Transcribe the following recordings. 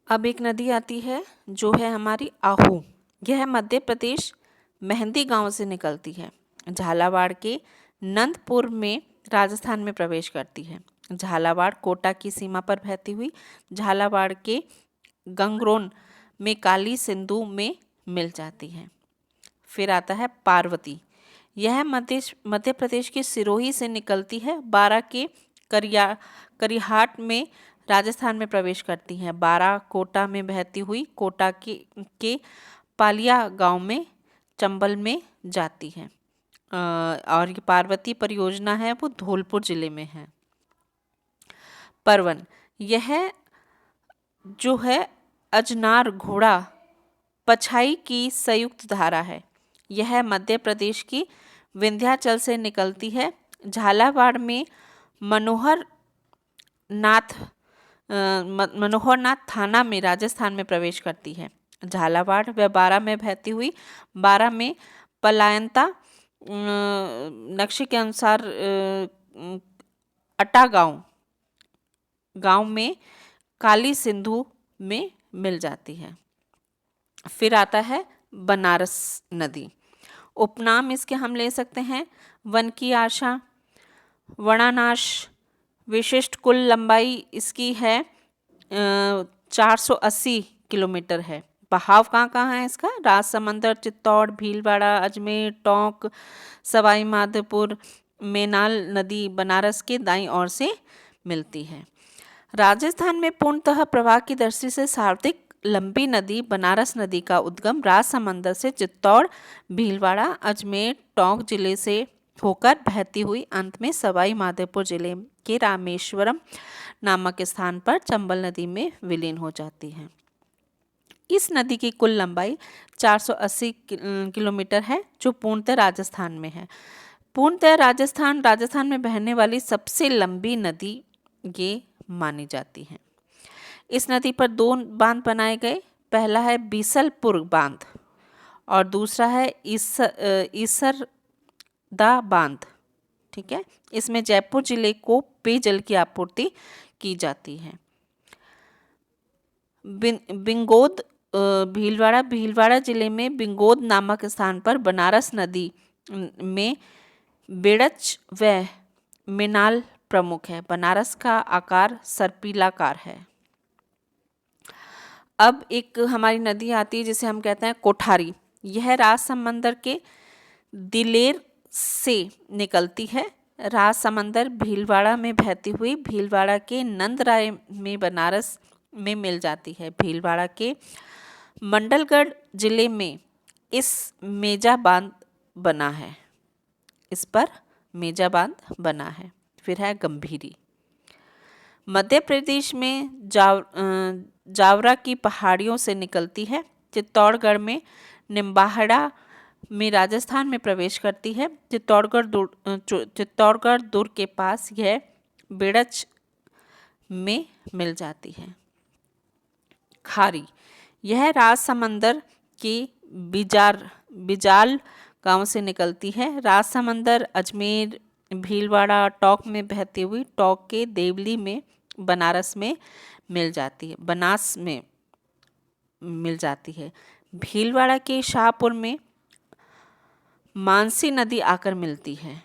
अब एक नदी आती है जो है हमारी आहू। यह मध्य प्रदेश मेहंदी गांव से निकलती है। झालावाड़ के नंदपुर में राजस्थान में प्रवेश करती है। झालावाड़ कोटा की सीमा पर बहती हुई झालावाड़ के गंगरोन में काली सिंधु में मिल जाती है। फिर आता है पार्वती। यह मध्य प्रदेश के सिरोही से निकलती है। बारा के करिहाट में राजस्थान में प्रवेश करती है। बारा कोटा में बहती हुई कोटा के पालिया गांव में चंबल में जाती है। और ये पार्वती परियोजना है वो धौलपुर जिले में है। परवन, यह जो है अजनार घोड़ा पछाई की संयुक्त धारा है। यह मध्य प्रदेश की विंध्याचल से निकलती है। झालावाड़ में मनोहर नाथ थाना में राजस्थान में प्रवेश करती है। झालावाड़ व बारा में बहती हुई बारा में पलायनता नक्शे के अनुसार अटा गांव में काली सिंधु में मिल जाती है। फिर आता है बनारस नदी। उपनाम इसके हम ले सकते हैं वन की आशा, वनानाश। विशिष्ट कुल लंबाई इसकी है 480 किलोमीटर है। बहाव कहाँ कहाँ है इसका? राजसमंदर, चित्तौड़, भीलवाड़ा, अजमेर, टोंक, सवाई माधोपुर, मेनाल नदी बनारस के दाईं ओर से मिलती है। राजस्थान में पूर्णतः प्रवाह की दृष्टि से सर्वाधिक लंबी नदी बनारस नदी का उद्गम राजसमंदर से चित्तौड़, भीलवाड़ा, अजमेर, टोंक जिले से होकर बहती हुई अंत में सवाई माधोपुर जिले के रामेश्वरम नामक स्थान पर चंबल नदी में विलीन हो जाती है। इस नदी की कुल लंबाई 480 किलोमीटर है जो पूर्णतः राजस्थान में है। पूर्णतः राजस्थान में बहने वाली सबसे लंबी नदी ये मानी जाती है। इस नदी पर 2 बांध बनाए गए। पहला है बीसलपुर बांध और दूसरा है ईसरदा बांध। ठीक है, इसमें जयपुर जिले को पेयजल की आपूर्ति की जाती है। बिंगोद भीलवाड़ा जिले में बिंगोद नामक स्थान पर बनारस नदी में बेड़च व मिनाल प्रमुख है। बनारस का आकार सर्पिलाकार है। अब एक हमारी नदी आती है जिसे हम कहते हैं कोठारी। यह राजसमंदर के दिलेर से निकलती है। राजसमंदर भीलवाड़ा में बहती हुई भीलवाड़ा के नंदराय में बनारस में मिल जाती है। भीलवाड़ा के मंडलगढ़ जिले में इस मेजा बांध बना है। इस पर मेजा बांध बना है। फिर है गंभीरी। मध्य प्रदेश में जावरा की पहाड़ियों से निकलती है। चित्तौड़गढ़ में निम्बाहड़ा में राजस्थान में प्रवेश करती है। चित्तौड़गढ़ दुर्ग के पास यह बेड़च में मिल जाती है। खारी, यह राजसमंदर के बिजाल गांव से निकलती है। राजसमंदर, अजमेर, भीलवाड़ा, टोंक में बहती हुई टोंक के देवली में बनास में मिल जाती है। भीलवाड़ा के शाहपुर में मानसी नदी आकर मिलती है।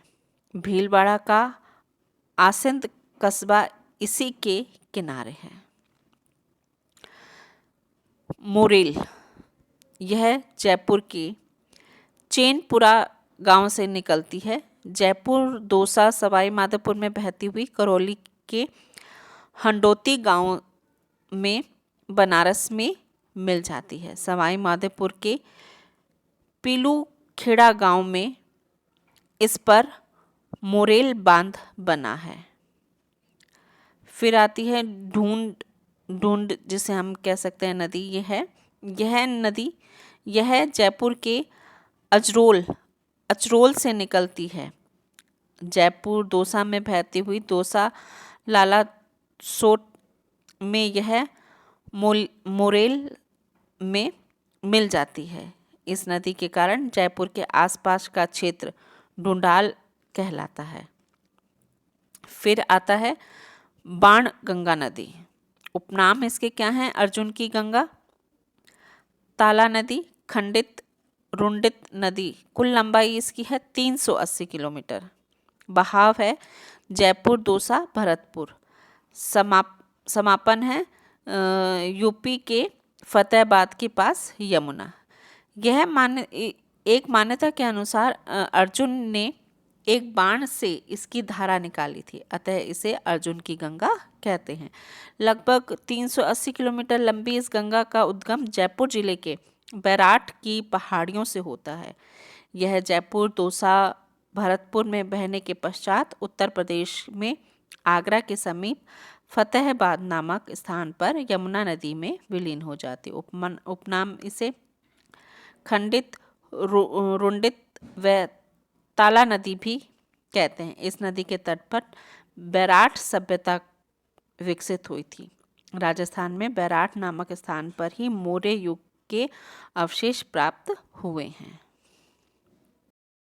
भीलवाड़ा का आसिंद कस्बा इसी के किनारे है। मोरेल, यह जयपुर के चैनपुरा गांव से निकलती है। जयपुर, दौसा, सवाई माधोपुर में बहती हुई करौली के हंडोती गांव में बनारस में मिल जाती है। सवाई माधोपुर के पीलूखेड़ा गांव में इस पर मोरेल बांध बना है। फिर आती है ढूंढ जिसे हम कह सकते हैं नदी। यह जयपुर के अचरोल से निकलती है। जयपुर, दौसा में बहती हुई दौसा लाला सोट में यह मोरेल में मिल जाती है। इस नदी के कारण जयपुर के आसपास का क्षेत्र ढूंढाल कहलाता है। फिर आता है बाण गंगा नदी। उपनाम इसके क्या हैं? अर्जुन की गंगा, ताला नदी, खंडित रुंडित नदी। कुल लंबाई इसकी है 380 किलोमीटर। बहाव है जयपुर, दौसा, भरतपुर। समापन है यूपी के फतेहाबाद के पास यमुना। यह एक मान्यता के अनुसार अर्जुन ने एक बाण से इसकी धारा निकाली थी, अतः इसे अर्जुन की गंगा कहते हैं। लगभग 380 किलोमीटर लंबी इस गंगा का उद्गम जयपुर जिले के बैराठ की पहाड़ियों से होता है। यह जयपुर, दौसा, भरतपुर में बहने के पश्चात उत्तर प्रदेश में आगरा के समीप फतेहाबाद नामक स्थान पर यमुना नदी में विलीन हो जाती। उपनाम इसे खंडित, रुंडित व ताला नदी भी कहते हैं। इस नदी के तट पर बैराठ सभ्यता विकसित हुई थी। राजस्थान में बैराठ नामक स्थान पर ही मौर्य युग के अवशेष प्राप्त हुए हैं।